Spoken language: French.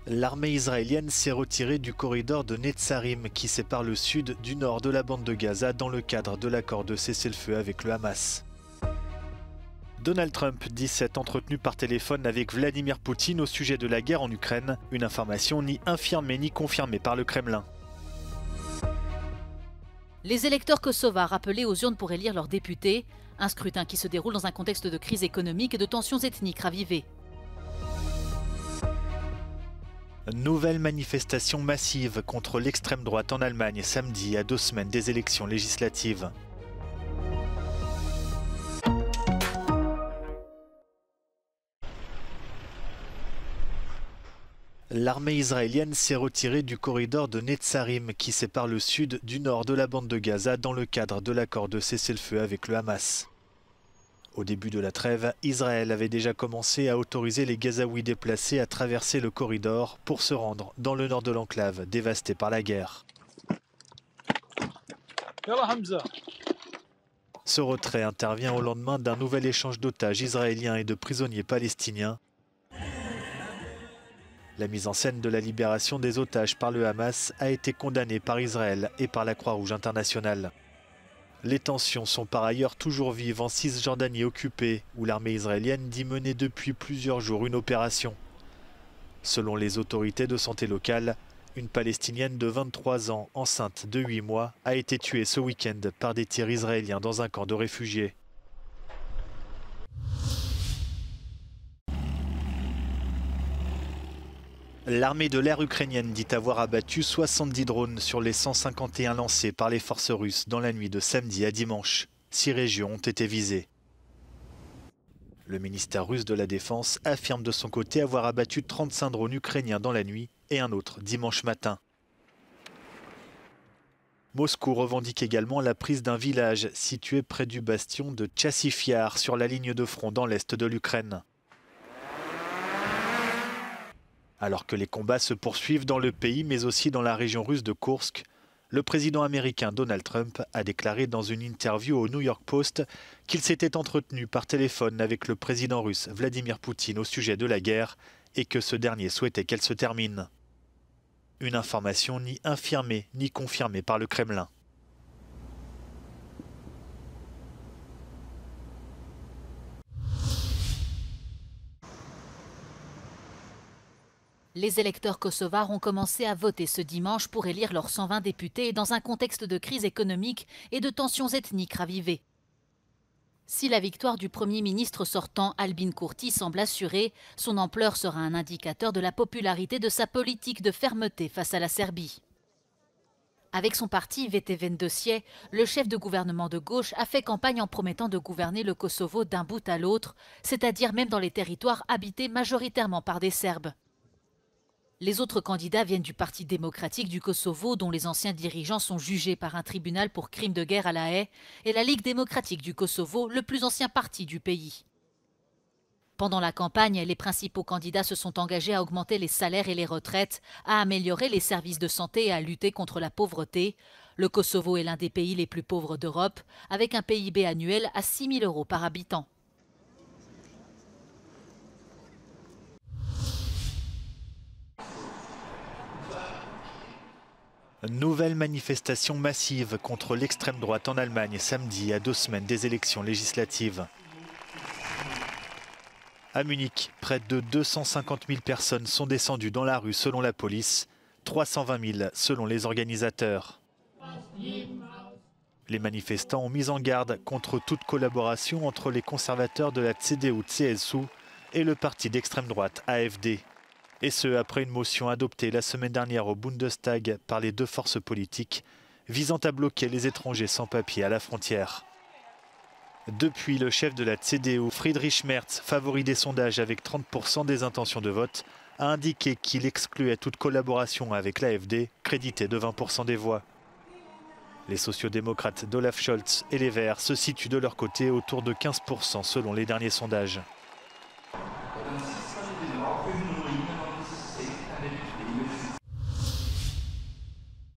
L'armée israélienne s'est retirée du corridor de Netzarim qui sépare le sud du nord de la bande de Gaza dans le cadre de l'accord de cessez-le-feu avec le Hamas. Donald Trump dit s'être entretenu par téléphone avec Vladimir Poutine au sujet de la guerre en Ukraine, une information ni infirmée ni confirmée par le Kremlin. Les électeurs kosovars appelés aux urnes pour élire leurs députés, un scrutin qui se déroule dans un contexte de crise économique et de tensions ethniques ravivées. Nouvelle manifestation massive contre l'extrême droite en Allemagne samedi à 2 semaines des élections législatives. L'armée israélienne s'est retirée du corridor de Netzarim qui sépare le sud du nord de la bande de Gaza dans le cadre de l'accord de cessez-le-feu avec le Hamas. Au début de la trêve, Israël avait déjà commencé à autoriser les Gazaouis déplacés à traverser le corridor pour se rendre dans le nord de l'enclave dévastée par la guerre. Ce retrait intervient au lendemain d'un nouvel échange d'otages israéliens et de prisonniers palestiniens. La mise en scène de la libération des otages par le Hamas a été condamnée par Israël et par la Croix-Rouge internationale. Les tensions sont par ailleurs toujours vives en Cisjordanie occupée, où l'armée israélienne dit mener depuis plusieurs jours une opération. Selon les autorités de santé locales, une Palestinienne de 23 ans, enceinte de 8 mois, a été tuée ce week-end par des tirs israéliens dans un camp de réfugiés. L'armée de l'air ukrainienne dit avoir abattu 70 drones sur les 151 lancés par les forces russes dans la nuit de samedi à dimanche. 6 régions ont été visées. Le ministère russe de la Défense affirme de son côté avoir abattu 35 drones ukrainiens dans la nuit et un autre dimanche matin. Moscou revendique également la prise d'un village situé près du bastion de Tchassifiar sur la ligne de front dans l'est de l'Ukraine. Alors que les combats se poursuivent dans le pays, mais aussi dans la région russe de Koursk, le président américain Donald Trump a déclaré dans une interview au New York Post qu'il s'était entretenu par téléphone avec le président russe Vladimir Poutine au sujet de la guerre et que ce dernier souhaitait qu'elle se termine. Une information ni infirmée ni confirmée par le Kremlin. Les électeurs kosovars ont commencé à voter ce dimanche pour élire leurs 120 députés dans un contexte de crise économique et de tensions ethniques ravivées. Si la victoire du Premier ministre sortant Albin Kurti semble assurée, son ampleur sera un indicateur de la popularité de sa politique de fermeté face à la Serbie. Avec son parti VTVN Dossier, le chef de gouvernement de gauche a fait campagne en promettant de gouverner le Kosovo d'un bout à l'autre, c'est-à-dire même dans les territoires habités majoritairement par des Serbes. Les autres candidats viennent du Parti démocratique du Kosovo, dont les anciens dirigeants sont jugés par un tribunal pour crimes de guerre à La Haye, et la Ligue démocratique du Kosovo, le plus ancien parti du pays. Pendant la campagne, les principaux candidats se sont engagés à augmenter les salaires et les retraites, à améliorer les services de santé et à lutter contre la pauvreté. Le Kosovo est l'un des pays les plus pauvres d'Europe, avec un PIB annuel à 6 000 € par habitant. Nouvelle manifestation massive contre l'extrême droite en Allemagne samedi à 2 semaines des élections législatives. À Munich, près de 250 000 personnes sont descendues dans la rue selon la police, 320 000 selon les organisateurs. Les manifestants ont mis en garde contre toute collaboration entre les conservateurs de la CDU-CSU et le parti d'extrême droite AfD. Et ce, après une motion adoptée la semaine dernière au Bundestag par les 2 forces politiques, visant à bloquer les étrangers sans papier à la frontière. Depuis, le chef de la CDU, Friedrich Merz, favori des sondages avec 30% des intentions de vote, a indiqué qu'il excluait toute collaboration avec l'AfD, crédité de 20% des voix. Les sociodémocrates d'Olaf Scholz et les Verts se situent de leur côté autour de 15% selon les derniers sondages.